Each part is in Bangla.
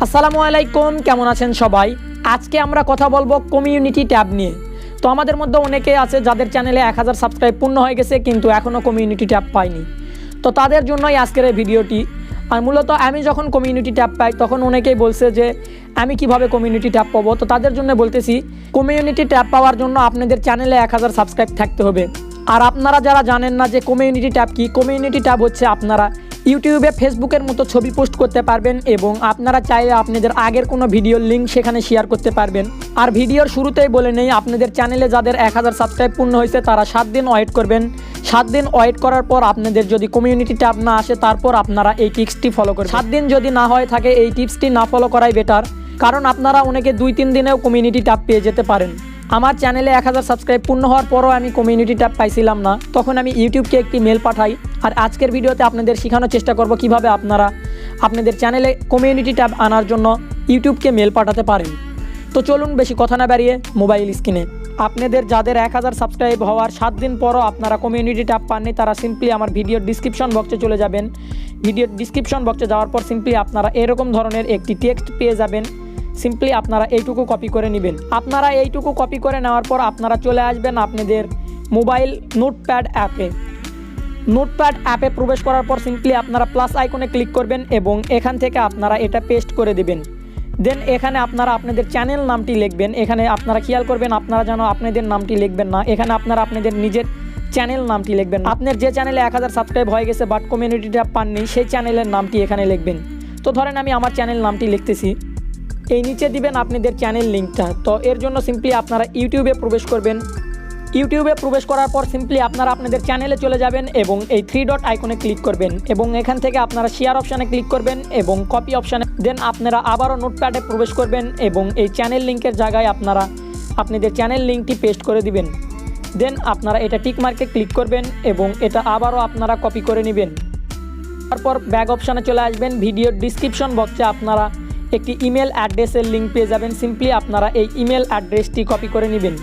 আসসালামু আলাইকুম, কেমন আছেন সবাই? আজকে আমরা কথা বলবো কমিউনিটি ট্যাব নিয়ে। তো আমাদের মধ্যে অনেকে আছে যাদের চ্যানেলে 1000 সাবস্ক্রাইব পূর্ণ হয়ে গেছে কিন্তু এখনও কমিউনিটি ট্যাব পায়নি। তো তাদের জন্যই আজকের এই ভিডিওটি। আর মূলত আমি যখন কমিউনিটি ট্যাব পাই তখন অনেকেই বলছে যে আমি কিভাবে কমিউনিটি ট্যাব পাবো। তো তাদের জন্য বলতেছি, কমিউনিটি ট্যাব পাওয়ার জন্য আপনাদের চ্যানেলে 1000 সাবস্ক্রাইব থাকতে হবে। আর আপনারা যারা জানেন না যে কমিউনিটি ট্যাব কি, কমিউনিটি ট্যাব হচ্ছে আপনারা ইউটিউবে ফেসবুকের মতো ছবি পোস্ট করতে পারবেন এবং আপনারা চাইলে আপনাদের আগের কোনো ভিডিওর লিঙ্ক সেখানে শেয়ার করতে পারবেন। আর ভিডিওর শুরুতেই বলে নেই, আপনাদের চ্যানেলে যাদের 1000 সাবস্ক্রাইব পূর্ণ হয়েছে তারা 7 দিন ওয়েট করবেন। 7 দিন ওয়েট করার পর আপনাদের যদি কমিউনিটি ট্যাব না আসে তারপর আপনারা এই টিপসটি ফলো করবেন। 7 দিন যদি না হয়ে থাকে এই টিপসটি না ফলো করাই বেটার, কারণ আপনারা অনেকে 2-3 দিনেও কমিউনিটি ট্যাব পেয়ে যেতে পারেন। আমার চ্যানেলে 1000 সাবস্ক্রাইব পূর্ণ হওয়ার পরও আমি কমিউনিটি ট্যাব পাইছিলাম না, তখন আমি ইউটিউবকে একটি মেল পাঠাই। আর আজকের ভিডিওতে আপনাদের শেখানোর চেষ্টা করব কিভাবে আপনারা আপনাদের চ্যানেলে কমিউনিটি ট্যাব আনার জন্য ইউটিউবকে মেল পাঠাতে পারেন। তো চলুন বেশি কথা না বাড়িয়ে মোবাইল স্ক্রিনে আপনাদের যাদের 1000 সাবস্ক্রাইব হওয়ার 7 দিন পরও আপনারা কমিউনিটি ট্যাব পাননি তারা সিম্পলি আমার ভিডিওর ডিসক্রিপশন বক্সে চলে যাবেন। ভিডিওর ডিসক্রিপশন বক্সে যাওয়ার পর সিম্পলি আপনারা এরকম ধরনের একটি টেক্সট পেয়ে যাবেন। সিম্পলি আপনারা এইটুকু কপি করে নেবেন। আপনারা এইটুকু কপি করে নেওয়ার পর আপনারা চলে আসবেন আপনাদের মোবাইল নোটপ্যাড অ্যাপে। নোটপ্যাড অ্যাপে প্রবেশ করার পর সিম্পলি আপনারা প্লাস আইকনে ক্লিক করবেন এবং এখান থেকে আপনারা এটা পেস্ট করে দেবেন। দেন এখানে আপনারা আপনাদের চ্যানেল নামটি লিখবেন। এখানে আপনারা খেয়াল করবেন আপনারা যেন আপনাদের নামটি লিখবেন না, এখানে আপনারা আপনাদের নিজের চ্যানেল নামটি লিখবেন। আপনার যে চ্যানেলে 1000 সাবস্ক্রাইব হয়ে গেছে বাট কমিউনিটি ট্যাব পাননি সেই চ্যানেলের নামটি এখানে লিখবেন। তো ধরেন আমি আমার চ্যানেল নামটি লিখতেছি, এই নিচে দিবেন আপনাদের চ্যানেল লিঙ্কটা। তো এর জন্য সিম্পলি আপনারা ইউটিউবে প্রবেশ করবেন। ইউটিউবে প্রবেশ করার পর সিম্পলি আপনারা আপনাদের চ্যানেলে চলে যাবেন এবং এই 3 ডট আইকনে ক্লিক করবেন এবং এখান থেকে আপনারা শেয়ার অপশানে ক্লিক করবেন এবং কপি অপশানে। দেন আপনারা আবারও নোটপ্যাডে প্রবেশ করবেন এবং এই চ্যানেল লিঙ্কের জায়গায় আপনারা আপনাদের চ্যানেল লিঙ্কটি পেস্ট করে দিবেন। দেন আপনারা এটা টিক মার্কে ক্লিক করবেন এবং এটা আবারও আপনারা কপি করে নেবেন। তারপর ব্যাক অপশানে চলে আসবেন। ভিডিওর ডিসক্রিপশন বক্সে আপনারা একটি ইমেল অ্যাড্রেসের লিঙ্ক পেয়ে যাবেন। সিম্পলি আপনারা এই ইমেল অ্যাড্রেসটি কপি করে নেবেন।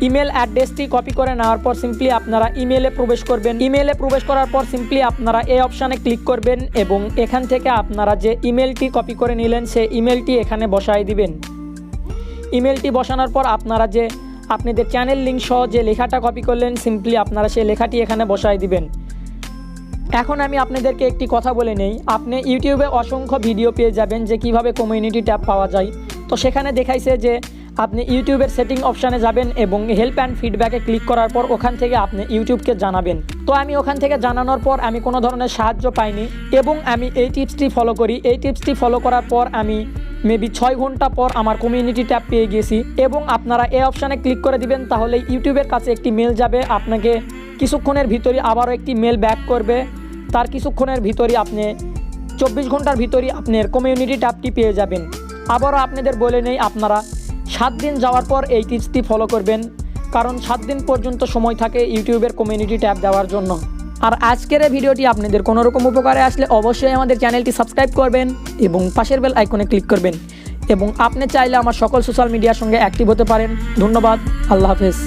ইমেল অ্যাড্রেসটি কপি করে নেওয়ার পর সিম্পলি আপনারা ইমেলে প্রবেশ করবেন। ইমেলে প্রবেশ করার পর সিম্পলি আপনারা এই অপশানে ক্লিক করবেন এবং এখান থেকে আপনারা যে ইমেলটি কপি করে নিলেন সেই ইমেলটি এখানে বসায় দিবেন। ইমেলটি বসানোর পর আপনারা যে আপনাদের চ্যানেল লিঙ্ক সহ যে লেখাটা কপি করলেন সিম্পলি আপনারা সেই লেখাটি এখানে বসায় দিবেন। এখন আমি আপনাদেরকে একটি কথা বলে নেই, আপনি ইউটিউবে অসংখ্য ভিডিও পেয়ে যাবেন যে কিভাবে কমিউনিটি ট্যাব পাওয়া যায়। তো সেখানে দেখাইছে যে আপনি ইউটিউবের সেটিং অপশানে যাবেন এবং হেল্প অ্যান্ড ফিডব্যাকে ক্লিক করার পর ওখান থেকে আপনি ইউটিউবকে জানাবেন। তো আমি ওখান থেকে জানানোর পর আমি কোনো ধরনের সাহায্য পাইনি এবং আমি এই টিপসটি ফলো করি। এই টিপসটি ফলো করার পর আমি মেবি 6 ঘন্টা পর আমার কমিউনিটি ট্যাব পেয়ে গেছি। এবং আপনারা এই অপশানে ক্লিক করে দিবেন, তাহলে ইউটিউবের কাছে একটি মেল যাবে, আপনাকে কিছুক্ষণের ভিতরে আবারও একটি মেল ব্যাক করবে। তার কিছুক্ষণের ভিতরে আপনি 24 ঘন্টার ভিতরে আপনার কমিউনিটি ট্যাবটি পেয়ে যাবেন। আবারও আপনাদের বলে নেই, আপনারা 7 দিন যাওয়ার পর এই টিপসটি ফলো করবেন, কারণ 7 দিন পর্যন্ত সময় থাকে ইউটিউবের কমিউনিটি ট্যাব দেওয়ার জন্য। আর আজকের এই ভিডিওটি আপনাদের কোনো রকম উপকারে আসলে অবশ্যই আমাদের চ্যানেলটি সাবস্ক্রাইব করবেন এবং পাশের বেল আইকনে ক্লিক করবেন এবং আপনি চাইলে আমার সকল সোশ্যাল মিডিয়ার সঙ্গে অ্যাক্টিভ হতে পারেন। ধন্যবাদ, আল্লাহ হাফেজ।